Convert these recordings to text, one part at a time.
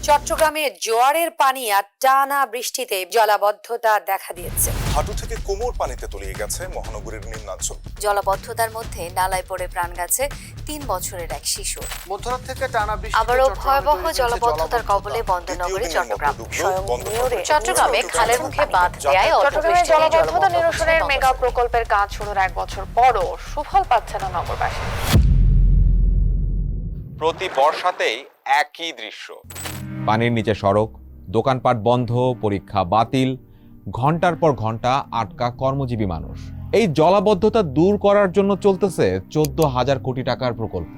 চট্টগ্রামে জোয়ারের পানি আর টানা বৃষ্টিতে জলাবদ্ধতা দেখা দিয়েছে। হাঁটু থেকে কোমর পানিতে তলিয়ে গেছে মহানগরীর নিম্নাঞ্চল। জলাবদ্ধতার মধ্যে নালায় পড়ে প্রাণ গেছে ৩ বছরের এক শিশু। মধ্যরাত থেকে টানা বৃষ্টি আবারও ভয়াবহ জলাবদ্ধতার কবলে বন্দরনগরী চট্টগ্রাম। চট্টগ্রামে খালের মুখে বাঁধ দেয় চট্টগ্রামে জলাবদ্ধতা নিরসনের মেগা প্রকল্পের কাজ শুরুর 1 বছর পরও সুফল পাচ্ছে না নগরবাসী। প্রতি বর্ষাতেই একই দৃশ্য, পানির নিচে সড়ক, দোকানপাট বন্ধ, পরীক্ষা বাতিল, ঘন্টার পর ঘন্টা আটকা কর্মজীবী মানুষ। এই জলাবদ্ধতা দূর করার জন্য চলতেছে 14,000 কোটি টাকার প্রকল্প।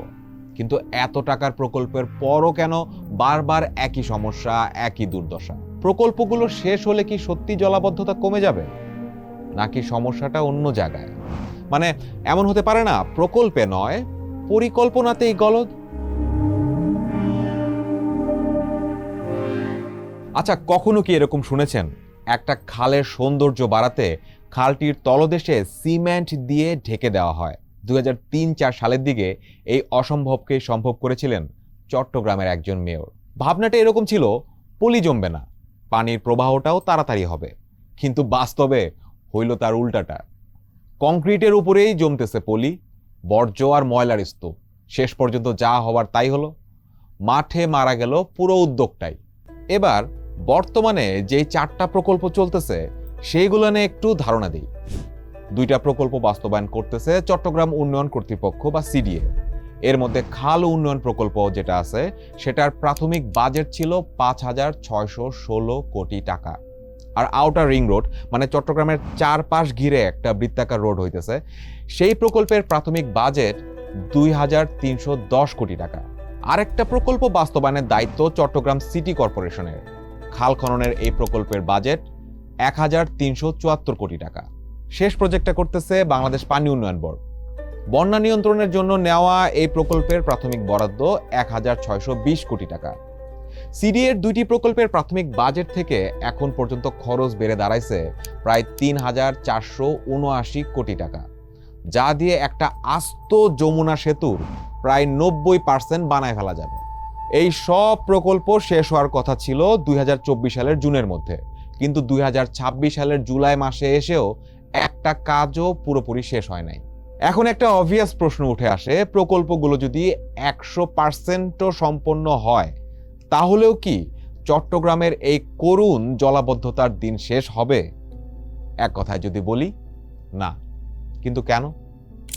কিন্তু এত টাকার প্রকল্পের পরও কেন বারবার একই সমস্যা, একই দুর্দশা? প্রকল্পগুলো শেষ হলে কি সত্যি জলাবদ্ধতা কমে যাবে, নাকি সমস্যাটা অন্য জায়গায়? মানে এমন হতে পারে না প্রকল্পে নয়, পরিকল্পনাতেই গলদ? আচ্ছা, কখনো কি এরকম শুনেছেন একটা খালের সৌন্দর্য বাড়াতে খালটির তলদেশে সিমেন্ট দিয়ে ঢেকে দেওয়া হয়? 2003-04 সালের দিকে এই অসম্ভবকে সম্ভব করেছিলেন চট্টগ্রামের একজন মেয়র। ভাবনাটা এরকম ছিল, পলি জমবে না, পানির প্রবাহটাও তাড়াতাড়ি হবে। কিন্তু বাস্তবে হইল তার উল্টাটা। কংক্রিটের উপরেই জমতেছে পলি, বর্জ্য আর ময়লার স্তূপ। শেষ পর্যন্ত যা হওয়ার তাই হলো, মাঠে মারা গেল পুরো উদ্যোগটাই। এবার বর্তমানে যেই 4টা প্রকল্প চলতেছে সেইগুলো নিয়ে একটু ধারণা দিই। 2টা প্রকল্প বাস্তবায়ন করতেছে চট্টগ্রাম উন্নয়ন কর্তৃপক্ষ বা সিডিএ। এর মধ্যে খাল উন্নয়ন প্রকল্প যেটা আছে সেটার প্রাথমিক বাজেট ছিল 5,616 কোটি টাকা। আর আউটার রিং রোড, মানে চট্টগ্রামের চারপাশ ঘিরে একটা বৃত্তাকার রোড হইতেছে, সেই প্রকল্পের প্রাথমিক বাজেট 2,310 কোটি টাকা। আরেকটা প্রকল্প বাস্তবায়নের দায়িত্ব চট্টগ্রাম সিটি কর্পোরেশনের। খাল খননের এই প্রকল্পের বাজেট 1,374 কোটি টাকা। শেষ প্রজেক্টটা করতেছে বাংলাদেশ পানি উন্নয়ন বোর্ড। বন্যা নিয়ন্ত্রণের জন্য নেওয়া এই প্রকল্পের প্রাথমিক বরাদ্দ 1,620 কোটি টাকা। সিডিএর 2টি প্রকল্পের প্রাথমিক বাজেট থেকে এখন পর্যন্ত খরচ বেড়ে দাঁড়াইছে প্রায় 3,479 কোটি টাকা, যা দিয়ে একটা আস্ত যমুনা সেতুর প্রায় 90% বানায় ফেলা যাবে। এই সব প্রকল্প শেষ হওয়ার কথা ছিল 2024 সালের জুনের মধ্যে, কিন্তু 2026 সালের জুলাই মাসে এসেও একটা কাজও পুরোপুরি শেষ হয় নাই। এখন একটা অবভিয়াস প্রশ্ন উঠে আসে, প্রকল্পগুলো যদি 100%ও সম্পন্ন হয় তাহলেও কি চট্টগ্রামের এই করুণ জলাবদ্ধতার দিন শেষ হবে? এক কথায় যদি বলি, না। কিন্তু কেন?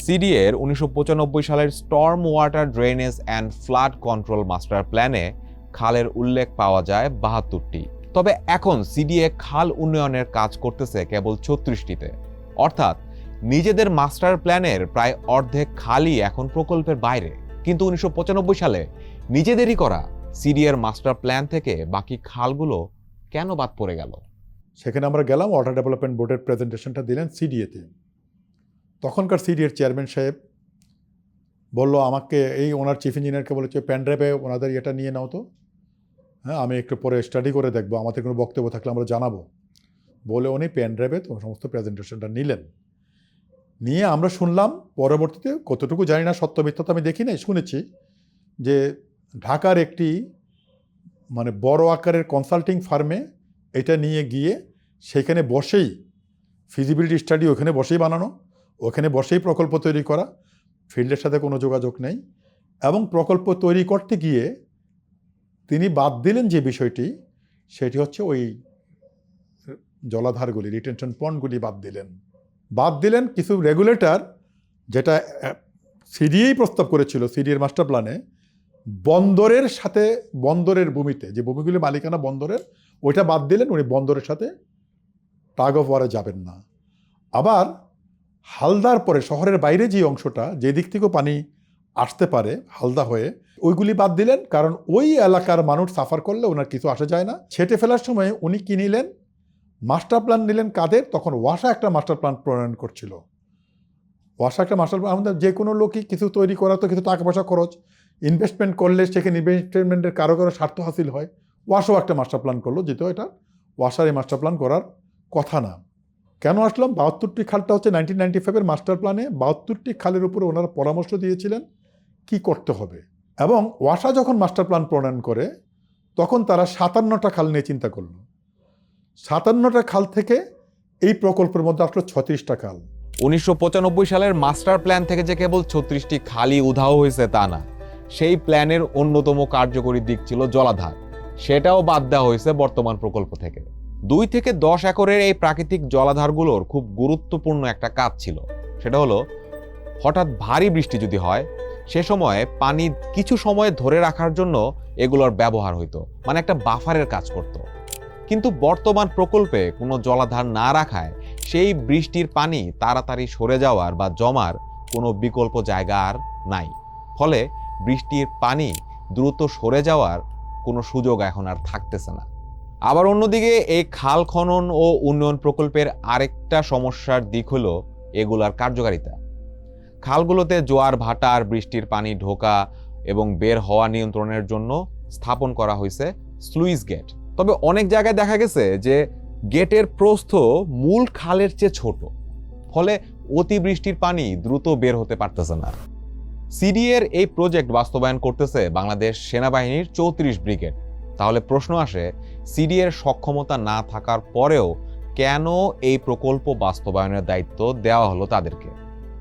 সিডিএর 1995 সালের storm water drainage and flood control master প্ল্যানে খালের উল্লেখ পাওয়া যায় 72টি। তবে এখন সিডিএ খাল উন্নয়নের কাজ করতেছে কেবল 36টিতে। অর্থাৎ নিজেদের মাস্টার প্ল্যানের প্রায় অর্ধেক খালই এখন প্রকল্পের বাইরে। কিন্তু 1995 সালে নিজেদেরই করা সিডিএর মাস্টার প্ল্যান থেকে বাকি খালগুলো কেন বাদ পড়ে গেল? সেখানে আমরা গেলাম, ওয়াটার ডেভেলপমেন্ট বোর্ডের প্রেজেন্টেশনটা দিলেন সিডিএতে। তখনকার সিডিএর চেয়ারম্যান সাহেব বলল আমাকে, এই ওনার চিফ ইঞ্জিনিয়ারকে বলেছে পেন ড্রাইভে ওনাদের এটা নিয়ে নাও তো, হ্যাঁ আমি একটু পরে স্টাডি করে দেখবো, আমাদের কোনো বক্তব্য থাকলে আমরা জানাবো। বলে উনি পেন ড্রাইভে তো সমস্ত প্রেজেন্টেশনটা নিলেন। নিয়ে আমরা শুনলাম, পরবর্তীতে কতটুকু জানি না, সত্য মিথ্যা তো আমি দেখি নাই, শুনেছি যে ঢাকার একটি মানে বড় আকারের কনসাল্টিং ফার্মে এটা নিয়ে গিয়ে সেখানে বসেই ফিজিবিলিটি স্টাডি ওখানে বসেই বানানো, ওখানে বসেই প্রকল্প তৈরি করা, ফিল্ডের সাথে কোনো যোগাযোগ নেই। এবং প্রকল্প তৈরি করতে গিয়ে তিনি বাদ দিলেন যে বিষয়টি, সেটি হচ্ছে ওই জলাধারগুলি, রিটেনশন পন্ডগুলি বাদ দিলেন কিছু রেগুলেটর, যেটা সিডিএই প্রস্তাব করেছিল সিডিএর মাস্টার প্ল্যানে, বন্দরের সাথে, বন্দরের ভূমিতে যে ভূমিগুলি মালিকানা বন্দরের, ওইটা বাদ দিলেন। উনি বন্দরের সাথে টাগ অফ ওয়ারে যাবেন না। আবার হালদার পরে শহরের বাইরে যে অংশটা, যে দিক থেকেও পানি আসতে পারে হালদা হয়ে, ওইগুলি বাদ দিলেন, কারণ ওই এলাকার মানুষ সাফার করলে ওনার কিছু আসা যায় না। ছেটে ফেলার সময় উনি কি নিলেন, মাস্টার প্ল্যান নিলেন কাদের? তখন ওয়াসা একটা মাস্টার প্ল্যান প্রণয়ন করছিল। ওয়াসা একটা মাস্টার প্ল্যান, আমাদের যে কোনো লোকই কিছু তৈরি করা তো কিছু টাকা পয়সা খরচ, ইনভেস্টমেন্ট করলে সেখানে ইনভেস্টমেন্টের কারো স্বার্থ হাসিল হয়। ওয়াসাও একটা মাস্টার প্ল্যান করলো, যেহেতু এটা ওয়াসার এই মাস্টার প্ল্যান করার কথা না। কেন আসলাম, 72টি খালটা হচ্ছে 1995-এর মাস্টার প্ল্যানে 72টি খালের উপরে ওনারা পরামর্শ দিয়েছিলেন কি করতে হবে। এবং ওয়াসা যখন মাস্টার প্ল্যান প্রণয়ন করে তখন তারা 57টা খাল নিয়ে চিন্তা করলো। 57টা খাল থেকে এই প্রকল্পের মধ্যে আসলো 36টা খাল। 1995 সালের মাস্টার প্ল্যান থেকে যে কেবল 36টি খালি উধাও হয়েছে তা না, সেই প্ল্যানের অন্যতম কার্যকরী দিক ছিল জলাধার। সেটাও বাদ দেওয়া হয়েছে বর্তমান প্রকল্প থেকে। 2 থেকে 10 একরের এই প্রাকৃতিক জলাধারগুলোর খুব গুরুত্বপূর্ণ একটা কাজ ছিল, সেটা হলো হঠাৎ ভারী বৃষ্টি যদি হয় সে সময় পানি কিছু সময় ধরে রাখার জন্য এগুলোর ব্যবহার হইতো, মানে একটা বাফারের কাজ করত। কিন্তু বর্তমান প্রকল্পে কোনো জলাধার না রাখায় সেই বৃষ্টির পানি তাড়াতাড়ি সরে যাওয়ার বা জমার কোনো বিকল্প জায়গা আর নাই। ফলে বৃষ্টির পানি দ্রুত সরে যাওয়ার কোনো সুযোগ এখন আর থাকতেছে না। আবার অন্যদিকে এই খাল খনন ও উন্নয়ন প্রকল্পের আরেকটা সমস্যার দিক হলো এগুলার কার্যকারিতা। খালগুলোতে জোয়ার ভাটা আর বৃষ্টির পানি ঢোকা এবং বের হওয়া নিয়ন্ত্রণের জন্য স্থাপন করা হয়েছে স্লুইস গেট। তবে অনেক জায়গায় দেখা গেছে যে গেটের প্রস্থ মূল খালের চেয়ে ছোট, ফলে অতিবৃষ্টির পানি দ্রুত বের হতে পারতেছে না। সিডিএর এই প্রজেক্ট বাস্তবায়ন করতেছে বাংলাদেশ সেনাবাহিনীর 34 ব্রিগেড। তাহলে প্রশ্ন আসে, সিডিএর সক্ষমতা না থাকার পরেও কেন এই প্রকল্প বাস্তবায়নের দায়িত্ব দেওয়া হলো তাদেরকে?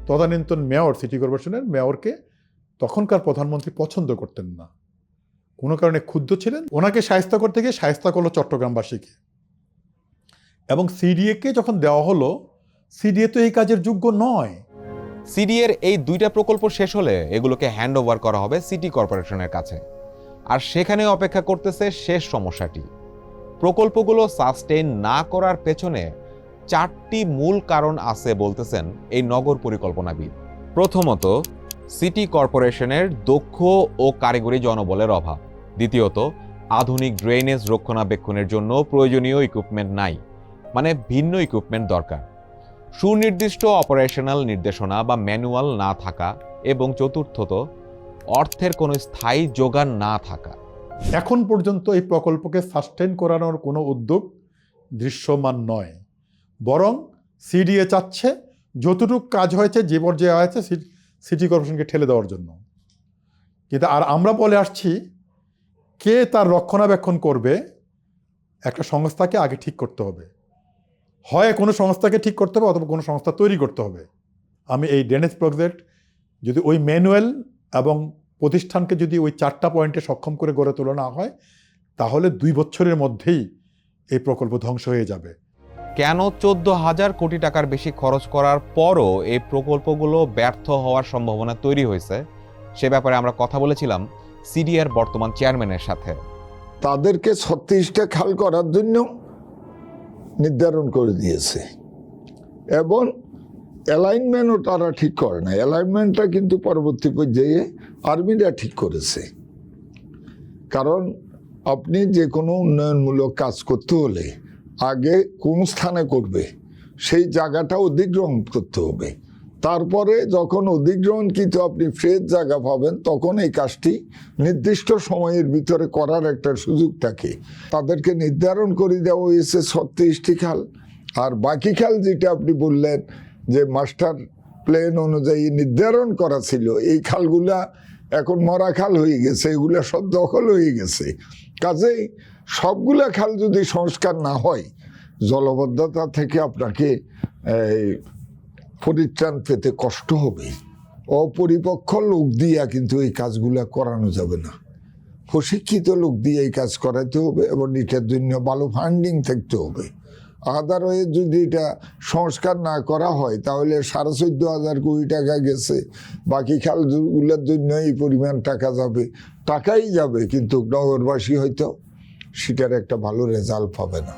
তদানীন্তন মেয়র, সিটি কর্পোরেশনের মেয়রকে তখনকার প্রধানমন্ত্রী পছন্দ করতেন না, কোনো কারণে ক্ষুব্ধ ছিলেন। ওনাকে শায়েস্তা করতে গিয়ে শায়েস্তা করলো চট্টগ্রামবাসীকে। এবং সিডিএকে যখন দেওয়া হলো, সিডিএ তো এই কাজের যোগ্য নয়। সিডিএর এই 2টা প্রকল্প শেষ হলে এগুলোকে হ্যান্ড ওভার করা হবে সিটি কর্পোরেশনের কাছে। আর সেখানে অপেক্ষা করতেছে শেষ সমস্যাটি। প্রকল্পগুলো সাস্টেইন না করার পেছনে 4টি মূল কারণ আছে বলতেছেন এই নগর পরিকল্পনাবিদ। প্রথমত, সিটি কর্পোরেশনের দক্ষ ও কারিগরি জনবলের অভাব। দ্বিতীয়ত, আধুনিক ড্রেনেজ রক্ষণাবেক্ষণের জন্য প্রয়োজনীয় ইকুইপমেন্ট নাই, মানে ভিন্ন ইকুইপমেন্ট দরকার। সুনির্দিষ্ট অপারেশনাল নির্দেশনা বা ম্যানুয়াল না থাকা। এবং চতুর্থত, অর্থের কোনো স্থায়ী যোগান না থাকা। এখন পর্যন্ত এই প্রকল্পকে সাস্টেইন করানোর কোনো উদ্যোগ দৃশ্যমান নয়, বরং সিডিএ চাচ্ছে যতটুকু কাজ হয়েছে, যে পর্যায়ে হয়েছে, সিটি কর্পোরেশনকে ঠেলে দেওয়ার জন্য। কিন্তু আর আমরা বলে আসছি, কে তার রক্ষণাবেক্ষণ করবে একটা সংস্থাকে আগে ঠিক করতে হবে। হয় কোনো সংস্থাকে ঠিক করতে হবে অথবা কোনো সংস্থা তৈরি করতে হবে। আমি এই ড্রেনেজ প্রজেক্ট যদি ওই ম্যানুয়াল এবং প্রতিষ্ঠানকে যদি ওই 4টা পয়েন্টে সক্ষম করে গড়ে তোলা না হয়, তাহলে 2 বছরের মধ্যেই এই প্রকল্প ধ্বংস হয়ে যাবে। কেন 14,000 কোটি টাকার বেশি খরচ করার পরও এই প্রকল্পগুলো ব্যর্থ হওয়ার সম্ভাবনা তৈরি হয়েছে, সে ব্যাপারে আমরা কথা বলেছিলাম সিডিআর বর্তমান চেয়ারম্যানের সাথে। তাদেরকে 36টা খাল করার জন্য নির্ধারণ করে দিয়েছে এবং অ্যালাইনমেন্টও তারা ঠিক করে না। অ্যালাইনমেন্টটা কিন্তু পরবর্তী পর্যায়ে আর্মিরা ঠিক করেছে। কারণ আপনি যে কোনো উন্নয়নমূলক কাজ করতে হলে আগে কোন স্থানে করবে সেই জায়গাটা অধিগ্রহণ করতে হবে। তারপরে যখন অধিগ্রহণকৃত আপনি ফ্রেশ জায়গা পাবেন, তখন এই কাজটি নির্দিষ্ট সময়ের ভিতরে করার একটা সুযোগ থাকে। তাদেরকে নির্ধারণ করে দেওয়া হয়েছে 36টি খাল। আর বাকি খাল যেটা আপনি বললেন যে মাস্টার প্ল্যান অনুযায়ী নির্ধারণ করা ছিল, এই খালগুলা এখন মরা খাল হয়ে গেছে, এগুলা সব দখল হয়ে গেছে। কাজেই সবগুলা খাল যদি সংস্কার না হয়, জলবদ্ধতা থেকে আপনাকে পরিত্রাণ পেতে কষ্ট হবে। অপরিপক্ষ লোক দিয়া কিন্তু এই কাজগুলা করানো যাবে না, প্রশিক্ষিত লোক দিয়ে এই কাজ করাতে হবে এবং এটার জন্য ভালো ফান্ডিং থাকতে হবে। আদারওয়াইজ যদি এটা সংস্কার না করা হয়, তাহলে 14,500 কোটি টাকা গেছে, বাকি খালগুলোর জন্য এই পরিমাণ টাকা যাবে, টাকাই যাবে, কিন্তু নগরবাসী হয়তো সেটার একটা ভালো রেজাল্ট পাবে না।